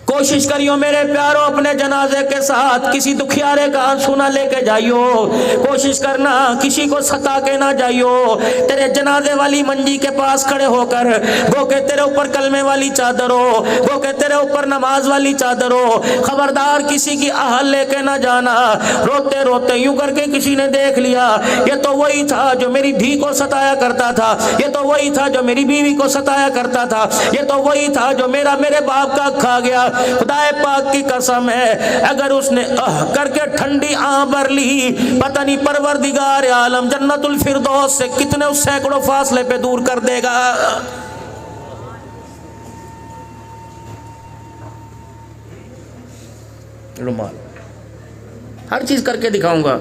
کوشش کریو میرے پیاروں اپنے جنازے کے ساتھ کسی دکھیارے کا آنسو نہ لے کے جائیو، کوشش کرنا کسی کو ستا کے نہ جائیو، تیرے جنازے والی منجی کے پاس کھڑے ہو کر گو کہ تیرے اوپر کلمے والی چادر ہو، گو کہ تیرے اوپر نماز والی چادر ہو، خبردار کسی کی آہل لے کے نہ جانا۔ روتے روتے یوں کر کے کسی نے دیکھ لیا یہ تو وہی تھا جو میری دھی کو ستایا کرتا تھا، یہ تو وہی تھا جو میری بیوی کو ستایا کرتا تھا، یہ تو وہی تھا جو میرے باپ کا کھا گیا۔ خدا پاک کی قسم ہے اگر اس نے کر کے ٹھنڈی آنکھ بھر لی، پتہ نہیں پروردگار عالم جنت الفردوس سے کتنے اس سینکڑوں فاصلے پہ دور کر دے گا۔ رومال ہر چیز کر کے دکھاؤں گا۔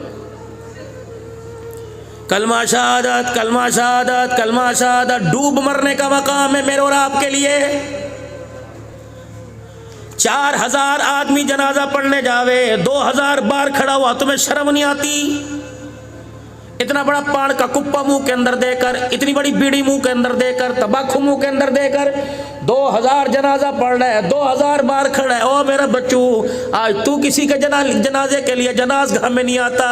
کلمہ شہادت، کلمہ شہادت، کلمہ شہادت ڈوب مرنے کا مقام ہے میرے اور آپ کے لیے۔ 4000 آدمی جنازہ پڑھنے جاوے، 2000 بار کھڑا ہوا، تمہیں شرم نہیں آتی؟ اتنا بڑا پان کا کپا منہ کے اندر دے کر، اتنی بڑی بیڑی منہ کے اندر دے کر، تمباکو منہ کے اندر دے کر 2000 جنازہ پڑھ رہا ہے، 2000 بار کھڑا ہے۔ او میرا بچو، آج تو کسی کے جنازے کے لیے جنازگاہ میں نہیں آتا،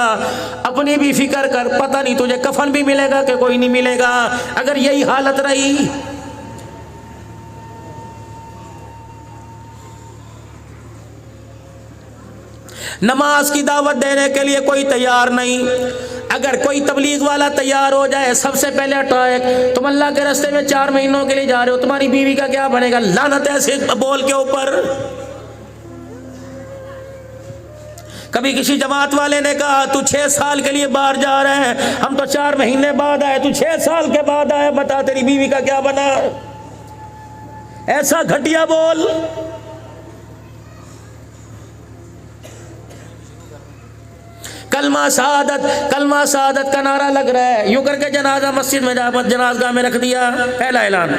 اپنی بھی فکر کر، پتہ نہیں تجھے کفن بھی ملے گا کہ کوئی نہیں ملے گا۔ اگر یہی حالت رہی، نماز کی دعوت دینے کے لیے کوئی تیار نہیں، اگر کوئی تبلیغ والا تیار ہو جائے سب سے پہلے اٹیک، تم اللہ کے راستے میں 4 مہینوں کے لیے جا رہے ہو، تمہاری بیوی کا کیا بنے گا؟ لعنت ایسے بول کے اوپر۔ کبھی کسی جماعت والے نے کہا تو 6 سال کے لیے باہر جا رہے ہیں، ہم تو 4 مہینے بعد آئے، تو 6 سال کے بعد آئے، بتا تیری بیوی کا کیا بنا؟ ایسا گھٹیا بول۔ کلمہ شہادت، کلمہ شہادت کا نعرہ لگ رہا ہے، یوں کر کے جنازہ مسجد میں جنازگاہ میں رکھ دیا، پہلا اعلان۔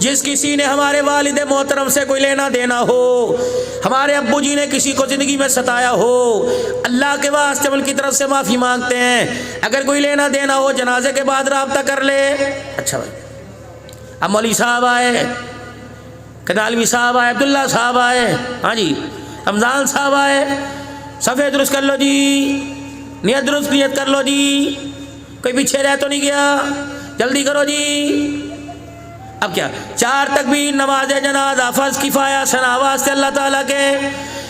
جس کسی نے ہمارے والد محترم سے کوئی لینا دینا ہو، ہمارے ابو جی نے کسی کو زندگی میں ستایا ہو، اللہ کے واسطے ان کی طرف سے معافی مانگتے ہیں۔ اگر کوئی لینا دینا ہو جنازے کے بعد رابطہ کر لے۔ اچھا بھائی، اب مولوی صاحب آئے، کنالوی صاحب آئے، عبداللہ صاحب آئے، ہاں جی رمضان صاحب آئے، صفحے درست کر لو جی، نیت درست نیت کر لو جی، کوئی پیچھے رہ تو نہیں گیا، جلدی کرو جی۔ اب کیا 4 تکبیر، نماز جنازہ فرض کفایہ ثنا واسطے اللہ تعالیٰ کے۔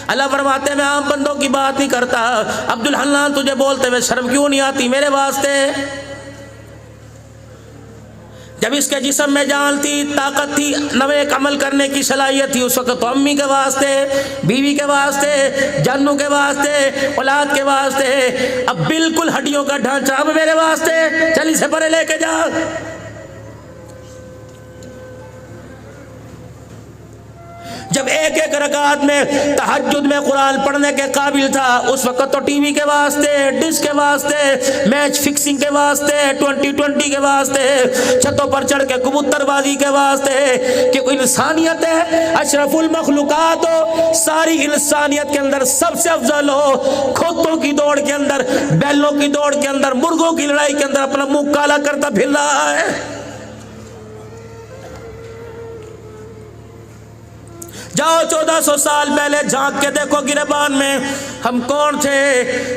اللہ فرماتے میں عام بندوں کی بات نہیں کرتا، عبدالحنان تجھے بولتے ہوئے شرم کیوں نہیں آتی میرے واسطے؟ جب اس کے جسم میں جان تھی، طاقت تھی، نیک عمل کرنے کی صلاحیت تھی، اس وقت تو امی کے واسطے، بیوی کے واسطے، جانوں کے واسطے، اولاد کے واسطے، اب بالکل ہڈیوں کا ڈھانچہ اب میرے واسطے، چل اسے پرے لے کے جا۔ جب ایک رکعت میں تہجد میں قرآن پڑھنے کے قابل تھا، اس وقت تو ٹی وی کے واسطے، ڈش کے واسطے، میچ فکسنگ کے واسطے، 2020 کے واسطے، چھتوں پر چڑھ کے کبوتر بازی کے واسطے، کہ کوئی انسانیت ہے، اشرف المخلوقات ہو، ساری انسانیت کے اندر سب سے افضل ہو، کھوتوں کی دوڑ کے اندر، بیلوں کی دوڑ کے اندر، مرغوں کی لڑائی کے اندر اپنا منہ کالا کرتا پھر رہا ہے۔ جاؤ 1400 سال پہلے جھانک کے دیکھو گریبان میں ہم کون تھے۔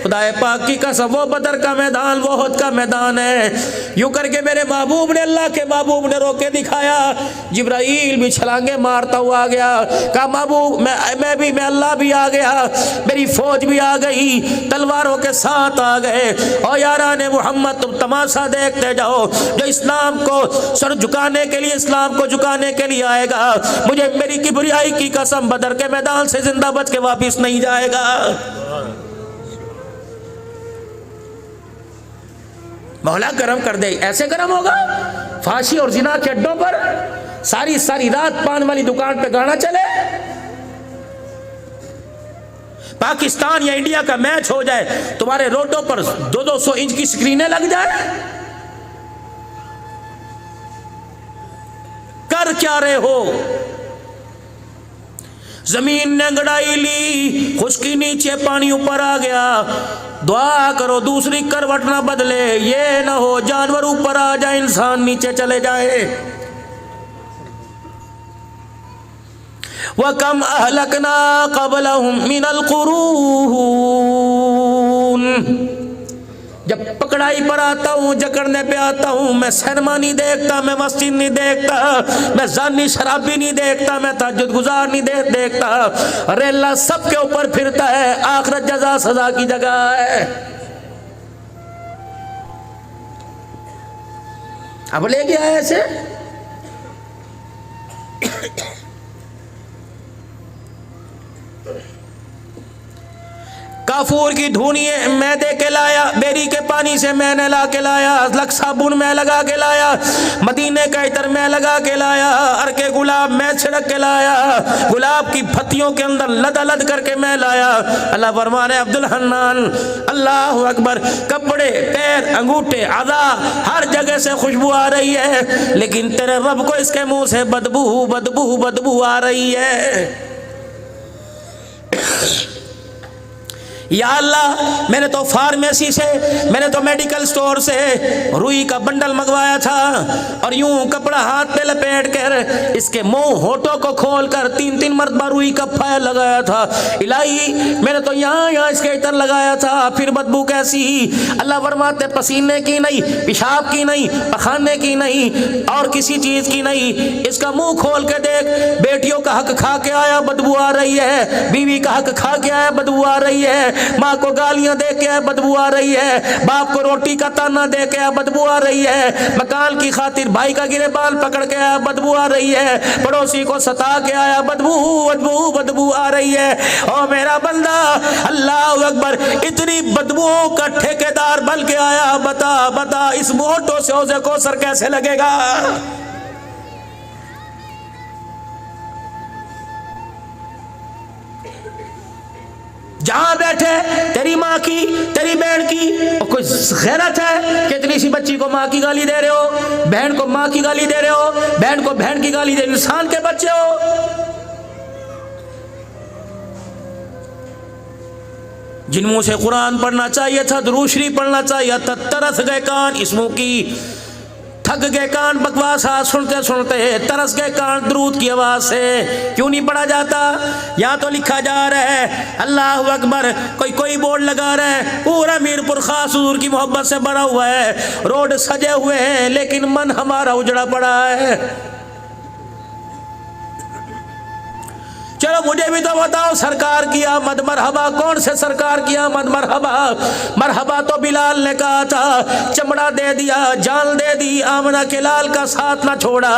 خدا پاک کی قسم، وہ بدر کا میدان، وہ احد کا میدان ہے۔ یوں کر کے میرے محبوب نے، اللہ کے محبوب نے رو کے دکھایا۔ جبرائیل بھی چھلانگے مارتا ہوا آ گیا، کہا محبوب میں اللہ بھی آ گیا، میری فوج بھی آ گئی، تلواروں کے ساتھ آ گئے۔ اور یاران محمد تم تماشا دیکھتے جاؤ، جو اسلام کو سر جھکانے کے لیے، اسلام کو جھکانے کے لیے آئے گا، مجھے میری کبریائی کی قسم بدر کے میدان سے زندہ بچ کے واپس نہیں جائے گا۔ مولا گرم کر دے، ایسے گرم ہوگا فحاشی اور زنا کے اڈوں پر ساری رات پان والی دکان پہ گانا چلے۔ پاکستان یا انڈیا کا میچ ہو جائے، تمہارے روڈوں پر 200 انچ کی سکرینیں لگ جائے، کر کیا رہے ہو؟ زمین نے انگڑائی لی، خشکی نیچے پانی اوپر آ گیا، دعا کرو دوسری کروٹ نہ بدلے، یہ نہ ہو جانور اوپر آ جائے انسان نیچے چلے جائے۔ وَكَمْ أَهْلَكْنَا قَبْلَهُمْ مِنَ الْقُرُونِ. جب پکڑائی پر آتا ہوں، جکڑنے پہ آتا ہوں، میں سینما نہیں دیکھتا، میں مسجد نہیں دیکھتا، میں زانی شرابی نہیں دیکھتا، میں تہجد گزار نہیں دیکھتا. ارے اللہ سب کے اوپر پھرتا ہے، آخرت جزا سزا کی جگہ ہے. اب لے گیا ہے ایسے. کافور کی دھونی میں دے کے لایا، بیری کے پانی سے میں نے لا کے لایا، لک صابن میں لگا کے لایا، مدینے کا عطر میں لگا کے لایا، ارکے گلاب میں چھڑک کے لایا، گلاب کی پھتیوں کے اندر لد لد کر کے میں لایا. اللہ فرمانے عبد الحنان اللہ اکبر، کپڑے، پیر، انگوٹھے، اعضاء ہر جگہ سے خوشبو آ رہی ہے، لیکن تیرے رب کو اس کے منہ سے بدبو بدبو بدبو آ رہی ہے. یا اللہ میں نے تو فارمیسی سے، میں نے تو میڈیکل سٹور سے روئی کا بنڈل منگوایا تھا، اور یوں کپڑا ہاتھ پہ لپیٹ کر اس کے منہ ہونٹوں کو کھول کر 3 مرتبہ روئی کا پھایا لگایا تھا. الہی میں نے تو یہاں اس کے عطر لگایا تھا، پھر بدبو کیسی؟ اللہ فرماتے پسینے کی نہیں، پیشاب کی نہیں، پخانے کی نہیں، اور کسی چیز کی نہیں. اس کا منہ کھول کے دیکھ، بیٹیوں کا حق کھا کے آیا، بدبو آ رہی ہے، بیوی کا حق کھا کے آیا، بدبو آ رہی ہے، ماں کو گالیاں دے کے بدبو آ رہی ہے، باپ کو روٹی کا تانا دے کے بدبو آ رہی ہے، مکان کی خاطر بھائی کا گرے بال پکڑ کے آیا، بدبو آ رہی ہے، پڑوسی کو ستا کے آیا، بدبو بدبو بدبو آ رہی ہے. او میرا بندہ اللہ اکبر، اتنی بدبوؤں کا ٹھیکیدار بن کے آیا، بتا بتا اس موٹو سے حوض کوثر کیسے لگے گا؟ جہاں بیٹھے تیری ماں کی، تیری بہن کی کوئی غیرت ہے کہ اتنی سی بچی کو ماں کی گالی دے رہے ہو، بہن کو ماں کی گالی دے رہے ہو، بہن کو بہن کی گالی دے رہے ہو؟ انسان کے بچے ہو. جن منہ سے قرآن پڑھنا چاہیے تھا، درود شریف پڑھنا چاہیے تھا، ترس گئے کان اس منہ کی، تھک گئے کان بکواس سنتے سنتے، ترس گئے کان درود کی آواز سے. کیوں نہیں پڑھا جاتا؟ یہاں تو لکھا جا رہا ہے اللہ اکبر، کوئی بورڈ لگا رہا ہے پورا میر پور خاص حضور کی محبت سے بھرا ہوا ہے، روڈ سجے ہوئے ہیں، لیکن من ہمارا اجڑا پڑا ہے. چلو مجھے بھی تو بتاؤ، سرکار کی آمد مرحبا، کون سے سرکار کی آمد مرحبا؟ مرحبا تو بلال نے کہا تھا، چمڑا دے دیا، جان دے دی، آمنہ کے لال کا ساتھ نہ چھوڑا.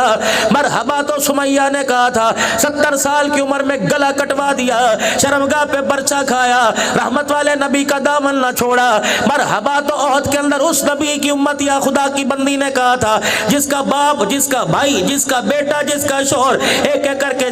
مرحبا تو سمیہ نے کہا تھا، 70 سال کی عمر میں گلا کٹوا دیا، شرمگاہ پہ برچہ کھایا، رحمت والے نبی کا دامن نہ چھوڑا. مرحبا تو عہد کے اندر اس نبی کی امت یا خدا کی بندی نے کہا تھا، جس کا باپ، جس کا بھائی، جس کا بیٹا، جس کا شوہر ایک ایک کر کے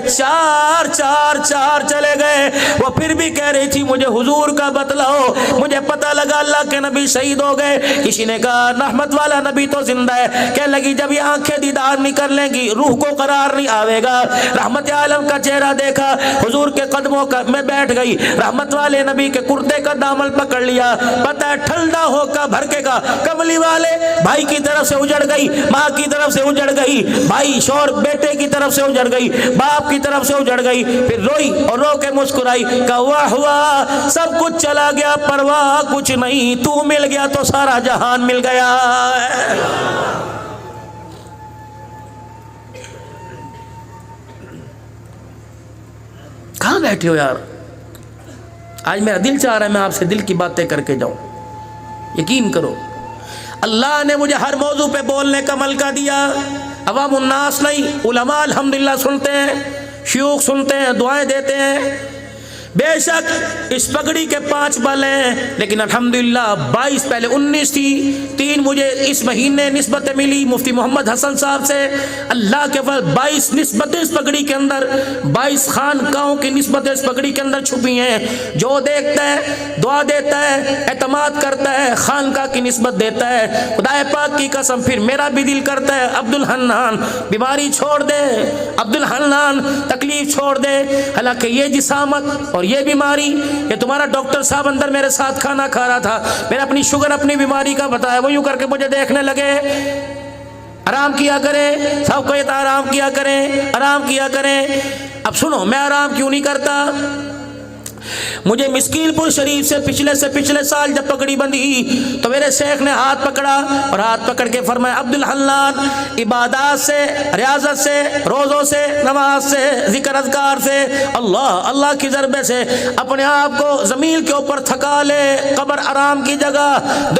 چار چلے گئے، وہ پھر بھی کہہ رہی تھی مجھے حضور کا بتلاؤ. مجھے پتہ لگا اللہ کے نبی شہید ہو گئے. کسی نے کہا رحمت والا نبی تو زندہ ہے. کہنے لگی جب یہ آنکھیں دیدار نہیں کر لیں گی، روح کو قرار نہیں آوے گا. رحمت عالم کا چہرہ دیکھا، حضور کے قدموں میں بیٹھ گئی، رحمت والے نبی کے کرتے کا دامن پکڑ لیا. پتہ ہے ٹھنڈا ہو کا بھرکے کا کملی والے بھائی کی طرف سے اجڑ گئی، ماں کی طرف سے اجڑ گئی، بھائی شوہر بیٹے کی طرف سے اجڑ گئی، باپ کی طرف سے اجڑ گئی. پھر روئی اور رو کے مسکرائی، کہا واہ واہ، سب کچھ چلا گیا، پرواہ کچھ نہیں، تو مل گیا تو سارا جہان مل گیا. کہاں بیٹھے ہو یار؟ آج میرا دل چاہ رہا ہے میں آپ سے دل کی باتیں کر کے جاؤں. یقین کرو اللہ نے مجھے ہر موضوع پہ بولنے کا ملکہ دیا. عوام الناس نہیں، علماء الحمدللہ سنتے ہیں، شیوخ سنتے ہیں، دعائیں دیتے ہیں. بے شک اس پگڑی کے 5 بل ہیں، لیکن الحمدللہ 22 پہلے 19 تھی، 3 مجھے اس مہینے نسبت ملی مفتی محمد حسن صاحب سے. اللہ کے فضل 22 نسبتیں اس پگڑی کے اندر، 22 خانقاہوں کی نسبتیں اس پگڑی کے اندر چھپی ہیں. جو دیکھتا ہے دعا دیتا ہے، اعتماد کرتا ہے، خانقاہ کی نسبت دیتا ہے. خدا پاک کی قسم پھر میرا بھی دل کرتا ہے عبد الحنان بیماری چھوڑ دے، عبد الحنان تکلیف چھوڑ دے. حالانکہ یہ جسامت اور یہ بیماری، یہ تمہارا ڈاکٹر صاحب اندر میرے ساتھ کھانا کھا رہا تھا، میں نے اپنی شوگر اپنی بیماری کا بتایا، وہ یوں کر کے مجھے دیکھنے لگے، آرام کیا کریں، سب کو یہ آرام کیا کریں، آرام کیا کریں. اب سنو میں آرام کیوں نہیں کرتا. مجھے مسکین پور شریف سے پچھلے سال جب پگڑی بندھی تو میرے شیخ نے ہاتھ پکڑا اور ہاتھ پکڑ کے فرمایا عبد الحنان عبادات سے، ریاضت سے، روزوں سے، نماز سے، ذکر اذکار سے، اللہ کی ضربے سے اپنے آپ کو زمین کے اوپر تھکا لے. قبر آرام کی جگہ،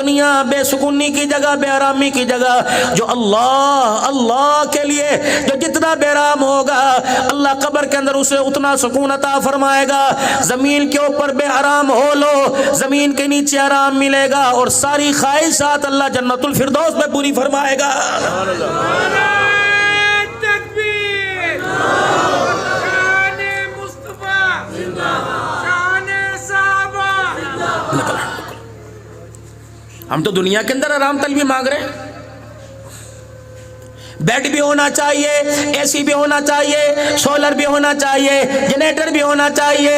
دنیا بے سکونی کی جگہ، بے آرامی کی جگہ. جو اللہ کے لیے جو جتنا بے آرام ہوگا اللہ قبر کے اندر اسے اتنا سکون عطا فرمائے گا. زمین کے اوپر بے آرام ہو لو، زمین کے نیچے آرام ملے گا اور ساری خواہشات اللہ جنت الفردوس میں پوری فرمائے گا. ہم تو دنیا کے اندر آرام طلبی مانگ رہے ہیں. بیڈ بھی ہونا چاہیے، اے سی بھی ہونا چاہیے، سولر بھی ہونا چاہیے، جنریٹر بھی ہونا چاہیے،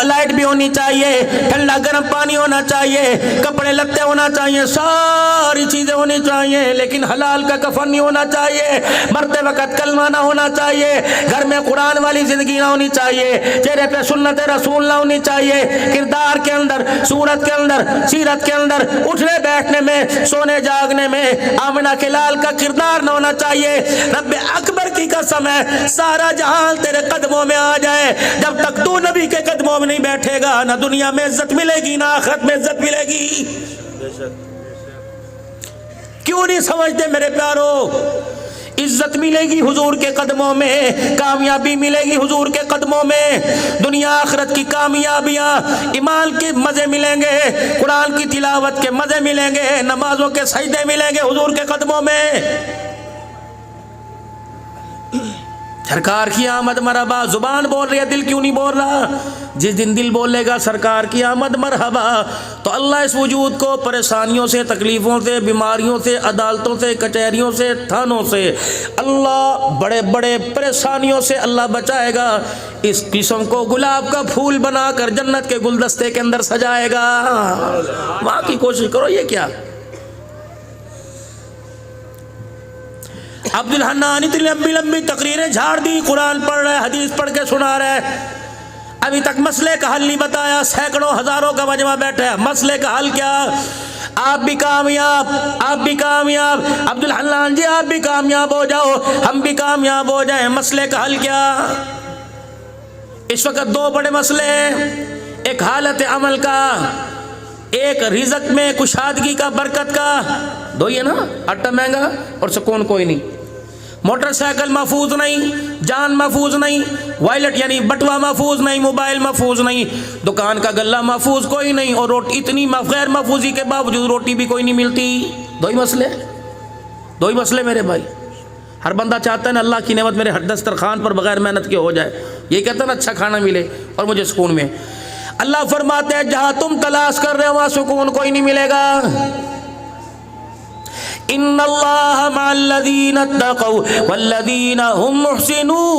لائٹ بھی ہونی چاہیے، ٹھنڈا گرم پانی ہونا چاہیے، کپڑے لتے ہونا چاہیے، ساری چیزیں ہونی چاہیے. لیکن حلال کا کفن نہیں ہونا چاہیے، مرتے وقت کلمہ نہ ہونا چاہیے، گھر میں قرآن والی زندگی نہ ہونی چاہیے، چہرے پہ سنت رسول نہ ہونی چاہیے، کردار کے اندر، صورت کے اندر، سیرت کے اندر، اٹھنے بیٹھنے میں، سونے جاگنے میں آمنہ کے لال کا کردار نہ ہونا چاہیے. رب اکبر کی قسم ہے سارا جہان تیرے قدموں میں آ جائے، جب تک تو نبی کے قدموں میں نہیں بیٹھے گا نہ دنیا میں عزت ملے گی نہ آخرت میں عزت ملے گی. کیوں نہیں سمجھتے میرے پیارو؟ عزت ملے گی حضور کے قدموں میں، کامیابی ملے گی حضور کے قدموں میں، دنیا آخرت کی کامیابیاں، ایمان کے مزے ملیں گے، قرآن کی تلاوت کے مزے ملیں گے، نمازوں کے سجدے ملیں گے حضور کے قدموں میں. سرکار کی آمد مرحبا. زبان بول رہی ہے، دل کیوں نہیں بول رہا؟ جس دن دل بولے گا سرکار کی آمد مرحبا تو اللہ اس وجود کو پریشانیوں سے، تکلیفوں سے، بیماریوں سے، عدالتوں سے، کچہریوں سے، تھانوں سے، اللہ بڑے بڑے پریشانیوں سے اللہ بچائے گا. اس قسم کو گلاب کا پھول بنا کر جنت کے گلدستے کے اندر سجائے گا. وہاں کی کوشش کرو. یہ کیا عبد الحنان اتنی لمبی لمبی تقریریں جھاڑ دی، قرآن پڑھ رہے، حدیث پڑھ کے سنا رہے، ابھی تک مسئلے کا حل نہیں بتایا. سینکڑوں ہزاروں کا مجمع بیٹھا ہے، مسئلے کا حل کیا؟ آپ بھی کامیاب، آپ بھی کامیاب، عبد الحنان جی آپ بھی کامیاب ہو جاؤ، ہم بھی کامیاب ہو جائیں. مسئلے کا حل کیا؟ اس وقت دو بڑے مسئلے ہیں، ایک حالت عمل کا، ایک رزق میں کشادگی کا، برکت کا. دو ہی ہے نا، آٹا مہنگا اور سکون کوئی نہیں. موٹر سائیکل محفوظ نہیں، جان محفوظ نہیں، وائلٹ یعنی بٹوا محفوظ نہیں، موبائل محفوظ نہیں، دکان کا گلہ محفوظ کوئی نہیں، اور روٹی اتنی غیر محفوظی کے باوجود روٹی بھی کوئی نہیں ملتی. دو ہی مسئلے میرے بھائی. ہر بندہ چاہتا ہے نا اللہ کی نعمت میرے دسترخوان پر بغیر محنت کے ہو جائے. یہ کہتا ہے نا اچھا کھانا ملے اور مجھے سکون میں. اللہ فرماتے ہیں جہاں تم تلاش کر رہے ہو وہاں سکون کوئی نہیں ملے گا. ان اللہ مع الذین اتقوا والذین هم محسنون.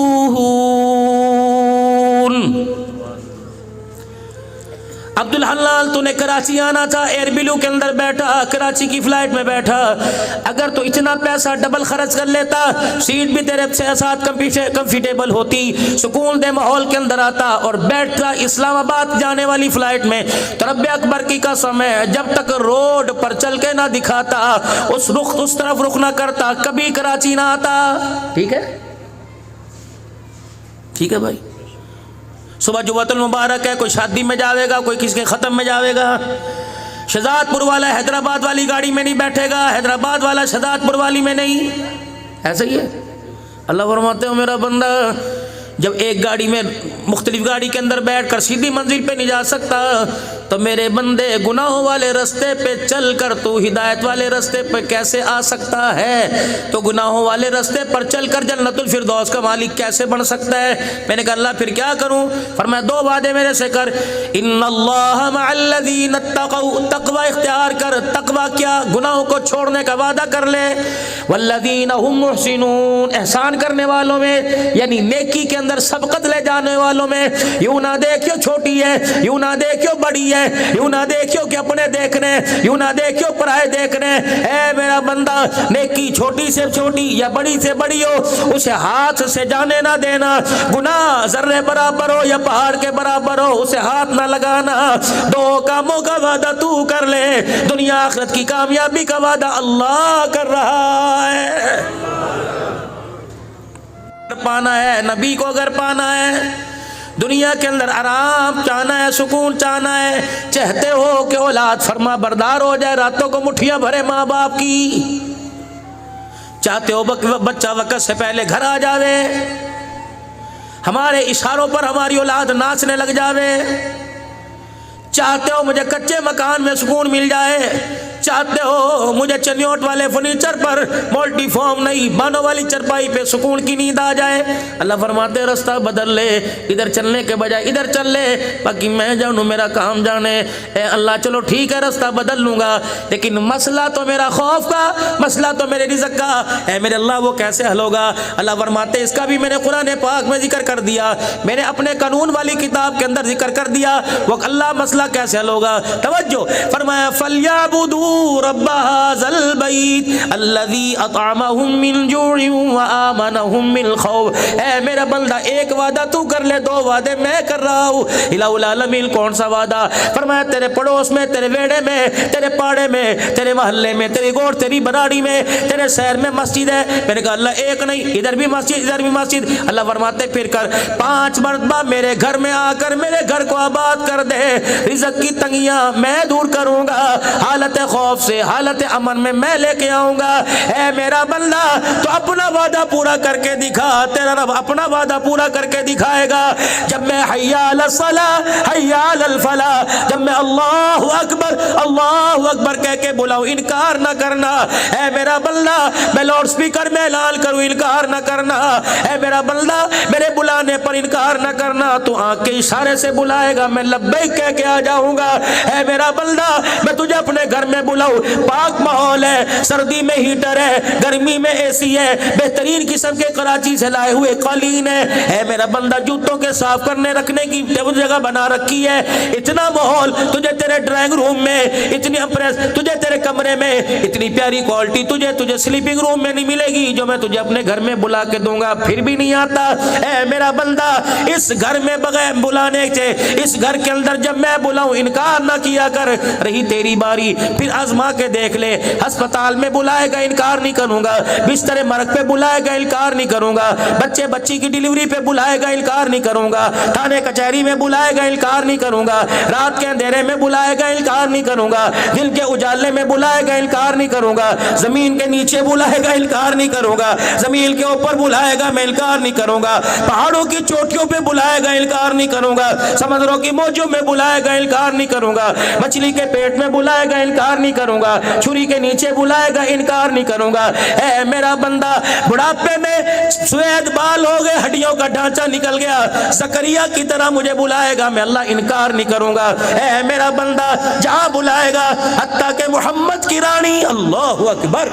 عبد الحلال تو نے کراچی آنا تھا، ایئر بلو کے اندر بیٹھا، کراچی کی فلائٹ میں بیٹھا. اگر تو اتنا پیسہ ڈبل خرچ کر لیتا، سیٹ بھی تیرے ساتھ کمفرٹیبل ہوتی، سکون دہ ماحول کے اندر آتا اور بیٹھتا اسلام آباد جانے والی فلائٹ میں، تو رب اکبر کی قسم ہے جب تک روڈ پر چل کے نہ دکھاتا، اس طرف رخ نہ کرتا، کبھی کراچی نہ آتا. ٹھیک ہے بھائی. صبح جمعۃ المبارک ہے، کوئی شادی میں جاوے گا، کوئی کسی کے ختم میں جاوے گا. شہزاد پور والا حیدرآباد والی گاڑی میں نہیں بیٹھے گا، حیدرآباد والا شہزاد پور والی میں نہیں. ایسا ہی ہے. اللہ فرماتے ہو میرا بندہ جب ایک گاڑی میں مختلف گاڑی کے اندر بیٹھ کر سیدھی منزل پہ نہیں جا سکتا تو میرے بندے گناہوں والے رستے پہ چل کر تو ہدایت والے رستے پہ کیسے آ سکتا ہے؟ تو گناہوں والے رستے پر چل کر جنت الفردوس کا مالک کیسے بن سکتا ہے؟ میں نے کہا اللہ پھر کیا کروں؟ فرمایا دو وعدے میرے سے کر. ان اللہ مع الذین اتقوا، تقوی اختیار کر. تقوی کیا؟ گناہوں کو چھوڑنے کا وعدہ کر لے. والذین هم محسنون، احسان کرنے والوں میں یعنی نیکی کے اندر سبقت لے جانے والوں میں یوں نہ دیکھو چھوٹی ہے، یوں نہ دیکھو بڑی ہے، یوں نہ دیکھو کہ اپنے دیکھنے، یوں نہ دیکھو پرائے دیکھنے۔ اے میرا بندہ، نیکی چھوٹی سے چھوٹی یا بڑی سے بڑی ہو اسے ہاتھ سے جانے نہ دینا، گناہ ذرے برابر ہو یا پہاڑ کے برابر ہو اسے ہاتھ نہ لگانا۔ دو کاموں کا وعدہ تو کر لے، دنیا آخرت کی کامیابی کا وعدہ اللہ کر رہا ہے۔ پانا ہے نبی کو، اگر پانا ہے دنیا کے اندر آرام چاہنا ہے، سکون چاہنا ہے، چاہتے ہو کہ اولاد فرما بردار ہو جائے، راتوں کو مٹھیاں بھرے ماں باپ کی، چاہتے ہو بچہ وقت سے پہلے گھر آ جاوے، ہمارے اشاروں پر ہماری اولاد ناچنے لگ جاوے، چاہتے ہو مجھے کچے مکان میں سکون مل جائے، چاہتے ہو مجھے چنیوٹ والے فرنیچر پر مولٹی فارم نہیں بانوں والی چرپائی پہ سکون کی نیند آ جائے، اللہ فرماتے رستہ بدل لے، ادھر چلنے کے بجائے ادھر چل لے، باقی میں جانوں میرا کام جانے۔ اے اللہ چلو ٹھیک ہے رستہ بدل لوں گا، لیکن مسئلہ تو میرا خوف کا، مسئلہ تو میرے رزق کا، اے میرے اللہ وہ کیسے حل ہوگا؟ اللہ فرماتے اس کا بھی میں نے قرآن پاک میں ذکر کر دیا، میں نے اپنے قانون والی کتاب کے اندر ذکر کر دیا، وہ اللہ مسئلہ کیسے حل ہوگا؟ توجہ فرمایا فَلْيَعْبُدُوا رَبَّ هَذَا الْبَيْتِ الَّذِي أَطْعَمَهُم مِّن جُوعٍ وَآمَنَهُم مِّن خَوْفٍ۔ اے میرا بندہ ایک وعدہ تو کر لے، دو وعدے میں کر رہا ہوں۔ الہ العالمین کون سا وعدہ؟ فرمایا تیرے پڑوس میں، تیرے ویڑے میں، تیرے پاڑے میں، تیرے محلے میں، تیری گوڑ تیری بناڑی میں، تیرے شہر میں مسجد ہے۔ میں نے کہا اللہ ایک نہیں، ادھر بھی مسجد ادھر بھی مسجد۔ اللہ فرماتے پھر کر 5 مرتبہ میرے گھر میں آ کر میرے گھر کو آباد کر دے، رزق کی تنگیاں میں دور کروں گا، حالت خوف سے حالت امن میں لے کے آؤں گا۔ اے میرا بندہ تو اپنا وعدہ پورا کر کے دکھا، تیرا رب اپنا وعدہ پورا کر کے دکھائے گا۔ جب میں حی علی الصلاۃ حی علی الفلاح، جب میں اللہ اکبر کہہ کے بلاؤں انکار نہ کرنا۔ اے میرا بندہ میں لاؤڈ سپیکر میں اعلان کروں انکار نہ کرنا۔ اے میرا بندہ میرے بلانے پر انکار نہ کرنا، تو آنکھ کے اشارے سے بلائے گا میں لبیک کہہ کے آ جاؤں گا۔ اے میرا بندہ میں تجھے اپنے گھر میں بلاؤں، پاک ماحول ہے، سردی میں ہیٹر ہے، گرمی میں اے سی ہے، بہترین قسم کے کراچی سے لائے ہوئے قالین ہے۔ اے میرا بندہ جوتوں کے صاف کرنے رکھنے کی جگہ بنا رکھی ہے، اتنا ماحول تجھے تیرے ڈرائنگ روم میں، اتنی امپریس تجھے تیرے کمرے میں، اتنی پیاری کوالٹی تجھے سلیپنگ روم میں نہیں ملے گی جو میں تجھے اپنے گھر میں بلا کے دوں گا، پھر بھی نہیں آتا۔ اے میرا بندہ اس گھر میں بغیر بلانے سے، اس گھر کے اندر جب میں بلاؤں انکار نہ کیا کر، رہی تیری باری پھر آزما کے دیکھ لے، ہسپتال میں بلائے گا انکار نہیں کروں گا، بستر مرگ پہ بلائے گا انکار نہیں کروں گا، بچی کی ڈیلیوری پہ بلائے گا انکار نہیں کروں گا، تھانے کچہری میں بلائے گا انکار نہیں کروں گا، رات کے اندھیرے میں بلائے گا انکار نہیں کروں گا، دن کے اجالے میں بلائے گا انکار نہیں کروں گا، زمین کے نیچے بلائے گا انکار نہیں کروں گا، زمین کے اوپر بلائے گا میں انکار نہیں کروں گا، پہاڑوں کی چوٹیوں پہ بلائے گا انکار نہیں کروں گا، سمندروں کی موجوں میں بلائے گا انکار نہیں کروں گا، مچھلی کے پیٹ میں بلائے گا انکار نہیں کروں گا، چھری کے نیچے بلائے گا انکار نہیں کروں گا۔ اے میرا بندہ بڑھاپے میں سوید بال ہو گئے، ہڈیوں کا ڈھانچہ نکل گیا، زکریا کی طرح مجھے بلائے گا میں اللہ انکار نہیں کروں گا۔ اے میرا بندہ جہاں بلائے گا، حتیٰ کہ محمد کی رانی اللہ اکبر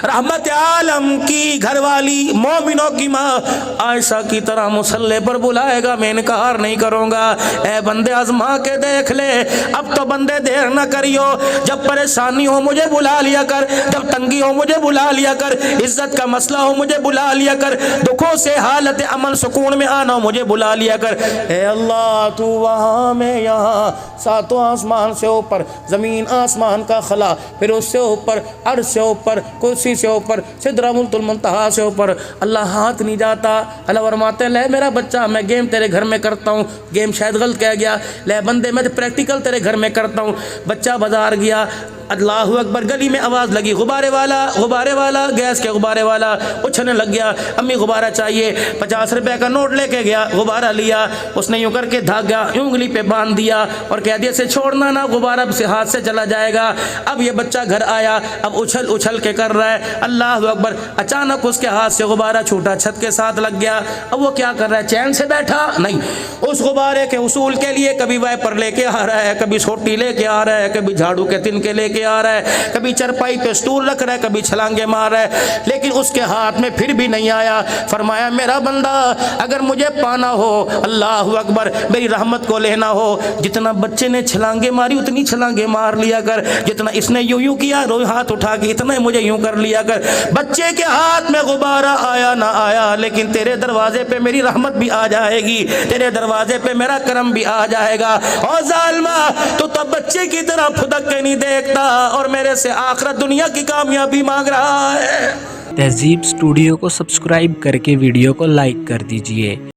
رحمت عالم کی گھر والی مومنوں کی ماں عائشہ کی طرح مصلی پر بلائے گا میں انکار نہیں کروں گا۔ اے بندے آزما کے دیکھ لے، اب تو بندے دیر نہ کریو، جب پریشانی ہو مجھے بلا لیا کر، جب تنگی ہو مجھے بلا لیا کر، عزت کا مسئلہ ہو مجھے بلا لیا کر، دکھوں سے حالت امن سکون میں آنا ہو مجھے بلا لیا کر۔ اے اللہ تو وہاں میں یہاں، ساتوں آسمان سے اوپر، زمین آسمان کا خلا، پھر اس سے اوپر، عرش سے اوپر، کرسی سے اوپر، سدرۃ المنتہا سے اوپر، اللہ ہاتھ نہیں جاتا۔ اللہ فرماتے ہیں لے میرا بچہ میں گیم تیرے گھر میں کرتا ہوں، گیم شاید غلط کہہ گیا، لے بندے میں پریکٹیکل تیرے گھر میں کرتا ہوں۔ بچہ بازار گیا، اللہ اکبر، گلی میں آواز لگی غبارے والا، گیس کے غبارے والا، اچھلنے لگ گیا، امی غبارہ چاہیے، 50 روپے کا نوٹ لے کے گیا، غبارہ لیا، اس نے یوں کر کے دھاگا انگلی پہ باندھ دیا اور کہہ دیا سے چھوڑنا نہ، غبارہ سے ہاتھ سے چلا جائے گا۔ اب یہ بچہ گھر آیا، اب اچھل کے کر رہا ہے، اللہ اکبر، اچانک اس کے ہاتھ سے غبارہ چھوٹا، چھت کے ساتھ لگ گیا۔ اب وہ کیا کر رہا ہے؟ چین سے بیٹھا نہیں، اس غبارے کے حصول کے لیے کبھی وائپر لے کے آ رہا ہے، کبھی سوٹی لے کے آ رہا ہے، کبھی جھاڑو کے تن کے لے کے کے آ رہا ہے, کبھی چرپائی پہ سٹول رکھ رہا ہے, کبھی چھلانگے مار رہا ہے, لیکن اس کے ہاتھ میں پھر بھی نہیں آیا. فرمایا میرا بندہ اگر مجھے پانا ہو, اللہ اکبر, میری رحمت کو لینا ہو, جتنا بچے نے چھلانگے ماری اتنی چھلانگے مار لیا کر, جتنا اس نے یوں کیا ہاتھ اٹھا کے اتنا مجھے یوں کر لیا کر. بچے کے ہاتھ میں غبارہ آیا نہ آیا, لیکن تیرے دروازے پہ میری رحمت بھی آ جائے گی, تیرے دروازے پہ میرا کرم بھی آ جائے گا. اور ظالمہ تو تب بچے کی طرح پھدک کے نہیں دیکھتا اور میرے سے آخرت دنیا کی کامیابی مانگ رہا ہے. تہذیب اسٹوڈیو کو سبسکرائب کر کے ویڈیو کو لائک کر دیجئے.